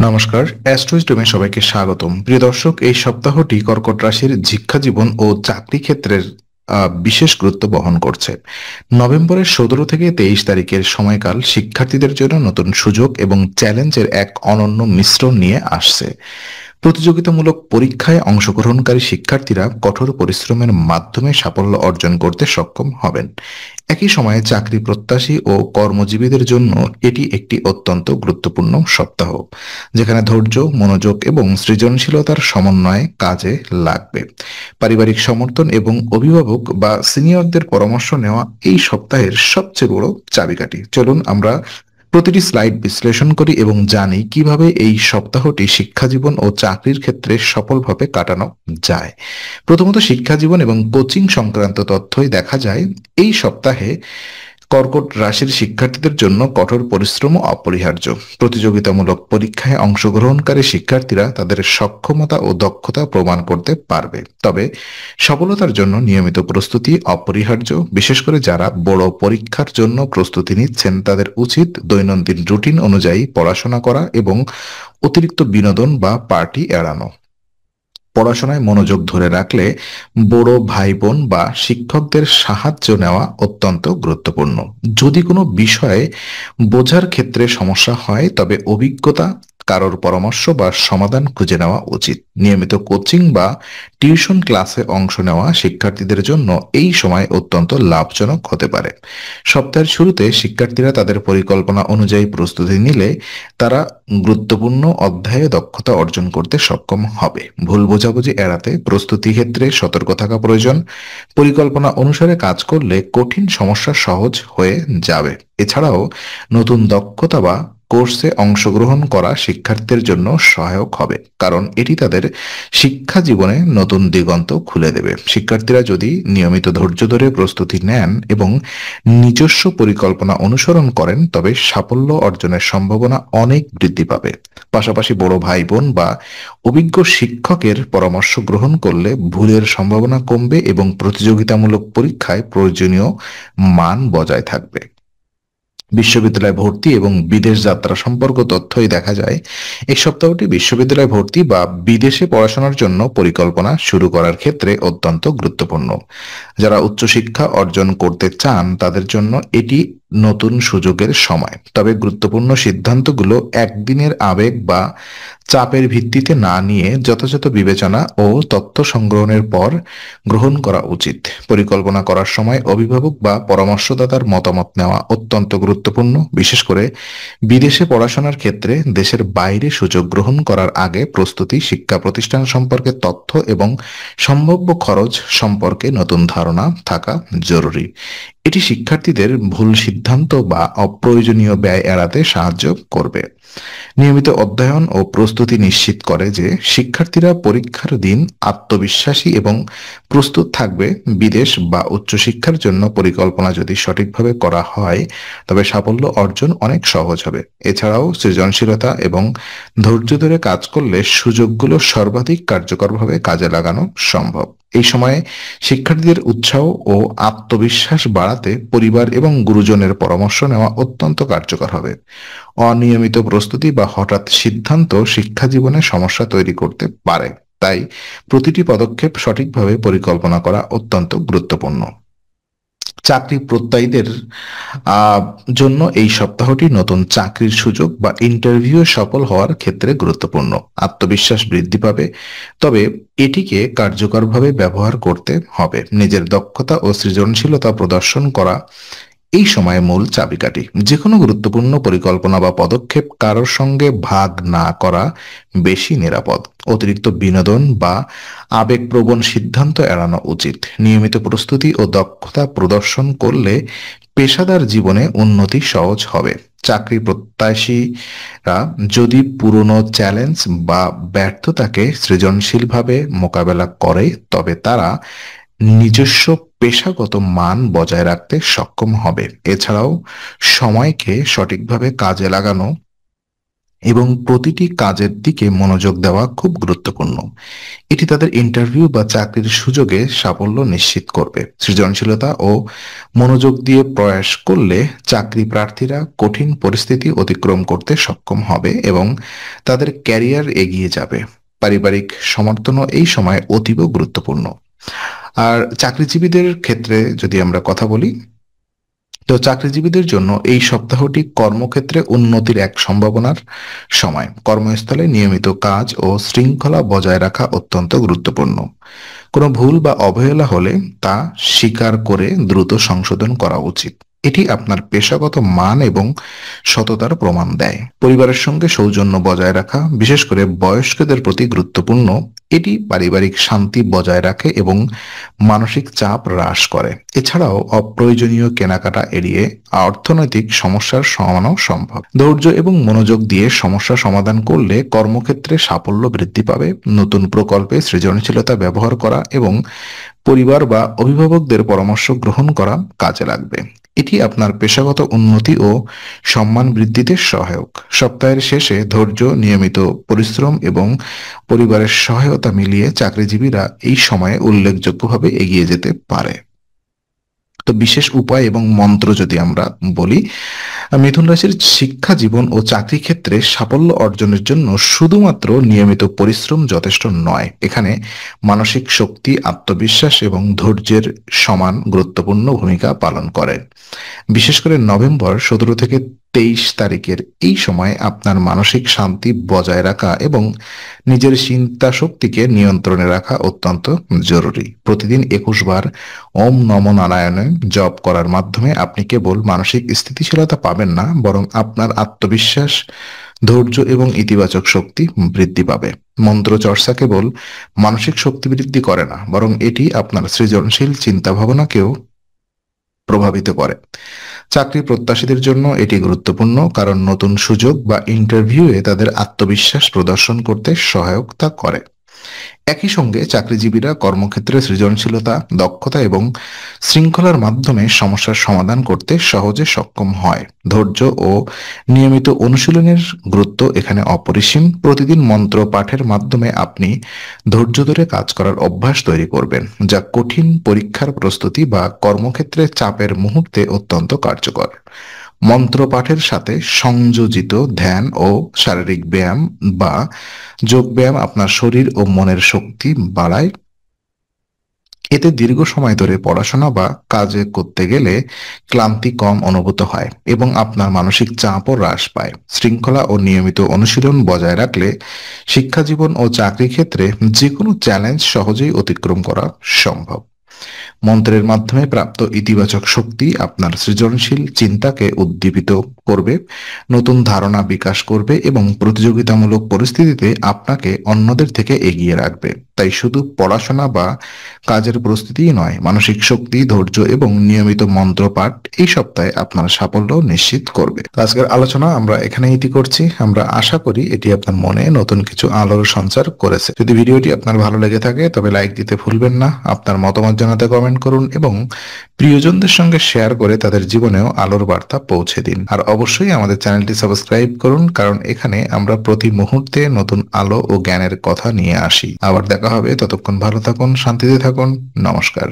নমস্কার, অ্যাস্ট্রোইস্টমে সবাইকে স্বাগতম। প্রিয় দর্শক, এই সপ্তাহটি কর্কট রাশির শিক্ষাজীবন ও চাকরি ক্ষেত্রের বিশেষ গুরুত্ব বহন করছে। নভেম্বরের 17 থেকে 23 তারিখের সময়কাল শিক্ষার্থীদের জন্য নতুন সুযোগ এবং চ্যালেঞ্জের এক অনন্য মিশ্রণ নিয়ে আসছে। প্রতিযোগিতামূলক পরীক্ষায় অংশগ্রহণকারী শিক্ষার্থীরা কঠোর পরিশ্রমের মাধ্যমে সাফল্য অর্জন করতে সক্ষম হবেন। একই সময়ে চাকরি প্রত্যাশী ও কর্মজীবীদের জন্য এটি একটি অত্যন্ত গুরুত্বপূর্ণ সপ্তাহ, যেখানে ধৈর্য, মনোযোগ এবং সৃজনশীলতার সমন্বয়ে কাজে লাগবে। পারিবারিক সমর্থন এবং অভিভাবক বা সিনিয়রদের পরামর্শ নেওয়া এই সপ্তাহের সবচেয়ে বড় চাবিকাঠি। চলুন আমরা প্রতিটি স্লাইড বিশ্লেষণ করি এবং জানি কিভাবে এই সপ্তাহটি শিক্ষাজীবন ও চাকরির ক্ষেত্রে সফলভাবে কাটানো যায়। প্রথমত, শিক্ষাজীবন এবং কোচিং সংক্রান্ত তথ্যই দেখা যায়। এই সপ্তাহে কর্কট রাশির শিক্ষার্থীদের জন্য কঠোর পরিশ্রম অপরিহার্য। প্রতিযোগিতামূলক পরীক্ষায় অংশগ্রহণকারী শিক্ষার্থীরা তাদের সক্ষমতা ও দক্ষতা প্রমাণ করতে পারবে। তবে সফলতার জন্য নিয়মিত প্রস্তুতি অপরিহার্য। বিশেষ করে যারা বড় পরীক্ষার জন্য প্রস্তুতি নিচ্ছেন, তাদের উচিত দৈনন্দিন রুটিন অনুযায়ী পড়াশোনা করা এবং অতিরিক্ত বিনোদন বা পার্টি এড়ানো। পড়াশোনায় মনোযোগ ধরে রাখলে বড় ভাই বোন বা শিক্ষকদের সাহায্য নেওয়া অত্যন্ত গুরুত্বপূর্ণ। যদি কোনো বিষয়ে বোঝার ক্ষেত্রে সমস্যা হয়, তবে অভিজ্ঞতা কারোর পরামর্শ বা সমাধান খুঁজে নেওয়া উচিত। নিয়মিত কোচিং বা টিউশন ক্লাসে অংশ নেওয়া শিক্ষার্থীদের জন্য এই সময় অত্যন্ত লাভজনক হতে পারে। সপ্তাহের শুরুতে শিক্ষার্থীরা তাদের পরিকল্পনা অনুযায়ী প্রস্তুতি নিলে তারা গুরুত্বপূর্ণ অধ্যায়ে দক্ষতা অর্জন করতে সক্ষম হবে। ভুল বোঝাবুঝি এড়াতে প্রস্তুতি ক্ষেত্রে সতর্ক থাকা প্রয়োজন। পরিকল্পনা অনুসারে কাজ করলে কঠিন সমস্যা সহজ হয়ে যাবে। এছাড়াও নতুন দক্ষতা বা কোর্সে অংশগ্রহণ করা শিক্ষার্থীদের জন্য সহায়ক হবে, কারণ এটি তাদের শিক্ষা জীবনে নতুন দিগন্ত খুলে দেবে। শিক্ষার্থীরা যদি নিয়মিত ধৈর্য ধরে প্রস্তুতি নেন এবং নিজস্ব পরিকল্পনা অনুসরণ করেন, তবে সাফল্য অর্জনের সম্ভাবনা অনেক বৃদ্ধি পাবে। পাশাপাশি বড় ভাই বোন বা অভিজ্ঞ শিক্ষকের পরামর্শ গ্রহণ করলে ভুলের সম্ভাবনা কমবে এবং প্রতিযোগিতামূলক পরীক্ষায় প্রয়োজনীয় মান বজায় থাকবে। বিশ্ববিদ্যালয় ভর্তি এবং বিদেশ যাত্রা সম্পর্ক তথ্যই দেখা যায়। এই সপ্তাহটি বিশ্ববিদ্যালয় ভর্তি বা বিদেশে পড়াশোনার জন্য পরিকল্পনা শুরু করার ক্ষেত্রে অত্যন্ত গুরুত্বপূর্ণ। যারা উচ্চশিক্ষা অর্জন করতে চান, তাদের জন্য এটি নতুন সুযোগের সময়। তবে গুরুত্বপূর্ণ সিদ্ধান্তগুলো একদিনের আবেগ বা চাপের ভিত্তিতে না নিয়ে যথাযথ বিবেচনা ও তথ্য সংগ্রহণের পর গ্রহণ করা উচিত। পরিকল্পনা করার সময় অভিভাবক বা পরামর্শদাতার মতামত নেওয়া অত্যন্ত গুরুত্বপূর্ণ। বিশেষ করে বিদেশে পড়াশোনার ক্ষেত্রে দেশের বাইরে সুযোগ গ্রহণ করার আগে প্রস্তুতি, শিক্ষা প্রতিষ্ঠান সম্পর্কে তথ্য এবং সম্ভাব্য খরচ সম্পর্কে নতুন ধারণা থাকা জরুরি। এটি শিক্ষার্থীদের ভুল সিদ্ধান্ত বা অপ্রয়োজনীয় ব্যয় এড়াতে সাহায্য করবে। নিয়মিত অধ্যয়ন ও প্রস্তুতি নিশ্চিত করে যে শিক্ষার্থীরা পরীক্ষার দিন আত্মবিশ্বাসী এবং প্রস্তুত থাকবে। বিদেশ বা উচ্চশিক্ষার জন্য পরিকল্পনা যদি সঠিকভাবে করা হয়, তবে সাফল্য অর্জন অনেক সহজ হবে। এছাড়াও সৃজনশীলতা এবং ধৈর্য ধরে কাজ করলে সুযোগগুলো সর্বাধিক কার্যকরভাবে কাজে লাগানো সম্ভব। এই সময়ে শিক্ষার্থীদের উৎসাহ ও আত্মবিশ্বাস বাড়াতে পরিবার এবং গুরুজনের পরামর্শ নেওয়া অত্যন্ত কার্যকর হবে। অনিয়মিত প্রস্তুতি বা হঠাৎ সিদ্ধান্ত শিক্ষা জীবনে সমস্যা তৈরি করতে পারে। তাই প্রতিটি পদক্ষেপ সঠিকভাবে পরিকল্পনা করা অত্যন্ত গুরুত্বপূর্ণ। চাকরি প্রত্যায়ীদের আহ, জন্য এই সপ্তাহটি নতুন চাকরির সুযোগ বা ইন্টারভিউ সফল হওয়ার ক্ষেত্রে গুরুত্বপূর্ণ। আত্মবিশ্বাস বৃদ্ধি পাবে, তবে এটিকে কার্যকরভাবে ব্যবহার করতে হবে। নিজের দক্ষতা ও সৃজনশীলতা প্রদর্শন করা এই সময়ে মূল চাবিকাঠি। যে কোনো গুরুত্বপূর্ণ পরিকল্পনা বা পদক্ষেপ কারোর সঙ্গে ভাগ না করা বেশি নিরাপদ। অতিরিক্ত বিনোদন বা আবেগপ্রবণ সিদ্ধান্ত এড়ানো উচিত। নিয়মিত প্রস্তুতি ও দক্ষতা প্রদর্শন করলে পেশাদার জীবনে উন্নতি সহজ হবে। চাকরি প্রত্যাশীরা যদি পুরনো চ্যালেঞ্জ বা ব্যর্থতাকে সৃজনশীলভাবে মোকাবেলা করে, তবে তারা নিজস্ব পেশাগত মান বজায় রাখতে সক্ষম হবে। এছাড়াও সময়কে সঠিকভাবে কাজে লাগানো এবং প্রতিটি কাজের দিকে মনোযোগ দেওয়া খুব গুরুত্বপূর্ণ। এটি তাদের ইন্টারভিউ বা চাকরির সুযোগে সাফল্য নিশ্চিত করবে। সৃজনশীলতা ও মনোযোগ দিয়ে প্রয়াস করলে চাকরি প্রার্থীরা কঠিন পরিস্থিতি অতিক্রম করতে সক্ষম হবে এবং তাদের ক্যারিয়ার এগিয়ে যাবে। পারিবারিক সমর্থনও এই সময় অতীব গুরুত্বপূর্ণ। আর চাকরিজীবীদের ক্ষেত্রে যদি আমরা কথা বলি, তো চাকরিজীবীদের জন্য এই সপ্তাহটি কর্মক্ষেত্রে উন্নতির এক সম্ভাবনার সময়। কর্মস্থলে নিয়মিত কাজ ও শৃঙ্খলা বজায় রাখা অত্যন্ত গুরুত্বপূর্ণ। কোনো ভুল বা অবহেলা হলে তা স্বীকার করে দ্রুত সংশোধন করা উচিত। এটি আপনার পেশাগত মান এবং সততার প্রমাণ দেয়। পরিবারের সঙ্গে সৌজন্য বজায় রাখা, বিশেষ করে বয়স্কদের প্রতি গুরুত্বপূর্ণ। এটি পারিবারিক শান্তি বজায় রাখে এবং মানসিক চাপ হ্রাস করে। এছাড়াও অপ্রয়োজনীয় কেনাকাটা এড়িয়ে অর্থনৈতিক সমস্যার সমাধানও সম্ভব। ধৈর্য এবং মনোযোগ দিয়ে সমস্যা সমাধান করলে কর্মক্ষেত্রে সাফল্য বৃদ্ধি পাবে। নতুন প্রকল্পে সৃজনশীলতা ব্যবহার করা এবং পরিবার বা অভিভাবকদের পরামর্শ গ্রহণ করা কাজে লাগবে। এটি আপনার পেশাগত উন্নতি ও সম্মান বৃদ্ধিতে সহায়ক। সপ্তাহের শেষে ধৈর্য, নিয়মিত পরিশ্রম এবং পরিবারের সহায়তা মিলিয়ে চাকরিজীবীরা এই সময়ে উল্লেখযোগ্যভাবে এগিয়ে যেতে পারে। তো বিশেষ উপায় এবং মন্ত্র যদি আমরা বলি, মিথুন রাশির শিক্ষা জীবন ও চাকরি ক্ষেত্রে সাফল্য অর্জনের জন্য শুধুমাত্র নিয়মিত পরিশ্রম যথেষ্ট নয়। এখানে মানসিক শক্তি, আত্মবিশ্বাস এবং ধৈর্যের সমান গুরুত্বপূর্ণ ভূমিকা পালন করে। বিশেষ করে নভেম্বর 17 থেকে 23 তারিখের এই সময় আপনার মানসিক শান্তি বজায় রাখা এবং নিজের চিন্তা শক্তিকে নিয়ন্ত্রণে রাখা অত্যন্ত জরুরি। প্রতিদিন 21 বার ওম নমো নারায়ণে জপ করার মাধ্যমে আপনি কেবল মানসিক স্থিতিশীলতা পাবেন না, বরং আপনার আত্মবিশ্বাস, ধৈর্য এবং ইতিবাচক শক্তি বৃদ্ধি পাবে। মন্ত্র চর্চা কেবল মানসিক শক্তি বৃদ্ধি করে না, বরং এটি আপনার সৃজনশীল চিন্তা ভাবনাকেও প্রভাবিত করে। চাকরি প্রত্যাশীদের জন্য এটি গুরুত্বপূর্ণ, কারণ নতুন সুযোগ বা ইন্টারভিউয়ে তাদের আত্মবিশ্বাস প্রদর্শন করতে সহায়তা করে। একই সঙ্গে চাকরিজীবীরা কর্মক্ষেত্রে সৃজনশীলতা, দক্ষতা এবং শৃঙ্খলার মাধ্যমে সমস্যার সমাধান করতে সহজে সক্ষম হয়। ধৈর্য ও নিয়মিত অনুশীলনের গুরুত্ব এখানে অপরিসীম। প্রতিদিন মন্ত্র পাঠের মাধ্যমে আপনি ধৈর্য ধরে কাজ করার অভ্যাস তৈরি করবেন, যা কঠিন পরীক্ষার প্রস্তুতি বা কর্মক্ষেত্রে চাপের মুহূর্তে অত্যন্ত কার্যকর। মন্ত্র পাঠের সাথে সংযোজিত ধ্যান ও শারীরিক ব্যায়াম বা যোগ ব্যায়াম আপনার শরীর ও মনের শক্তি বাড়ায়। এতে দীর্ঘ সময় ধরে পড়াশোনা বা কাজে করতে গেলে ক্লান্তি কম অনুভূত হয় এবং আপনার মানসিক চাপও হ্রাস পায়। শৃঙ্খলা ও নিয়মিত অনুশীলন বজায় রাখলে শিক্ষাজীবন ও চাকরি ক্ষেত্রে যে কোনো চ্যালেঞ্জ সহজেই অতিক্রম করা সম্ভব। মন্ত্রের মাধ্যমে প্রাপ্ত ইতিবাচক শক্তি আপনার সৃজনশীল চিন্তাকে উদ্দীপিত করবে, নতুন ধারণা বিকাশ করবে এবং প্রতিযোগিতামূলক পরিস্থিতিতে আপনাকে অন্যদের থেকে এগিয়ে রাখবে। তাই শুধু পড়াশোনা বা কাজের প্রস্তুতিই নয়, মানসিক শক্তি, ধৈর্য এবং নিয়মিত মন্ত্র পাঠ এই সপ্তাহে আপনার সাফল্য নিশ্চিত করবে। তো আজকের আলোচনা আমরা এখানে ইতি করছি। আমরা আশা করি এটি আপনার মনে নতুন কিছু আলোর সঞ্চার করেছে। যদি ভিডিওটি আপনার ভালো লেগে থাকে তবে লাইক দিতে ভুলবেন না। আপনার মতামত জানাতে কমেন্ট করুন এবং প্রিয়জনদের সঙ্গে শেয়ার করে তাদের জীবনেও আলোর বার্তা পৌঁছে দিন। আর অবশ্যই আমাদের চ্যানেলটি সাবস্ক্রাইব করুন, কারণ এখানে আমরা প্রতি মুহূর্তে নতুন আলো ও জ্ঞানের কথা নিয়ে আসি। আবার দেখা হবে, ততক্ষণ ভালো থাকুন, শান্তিতে থাকুন। নমস্কার।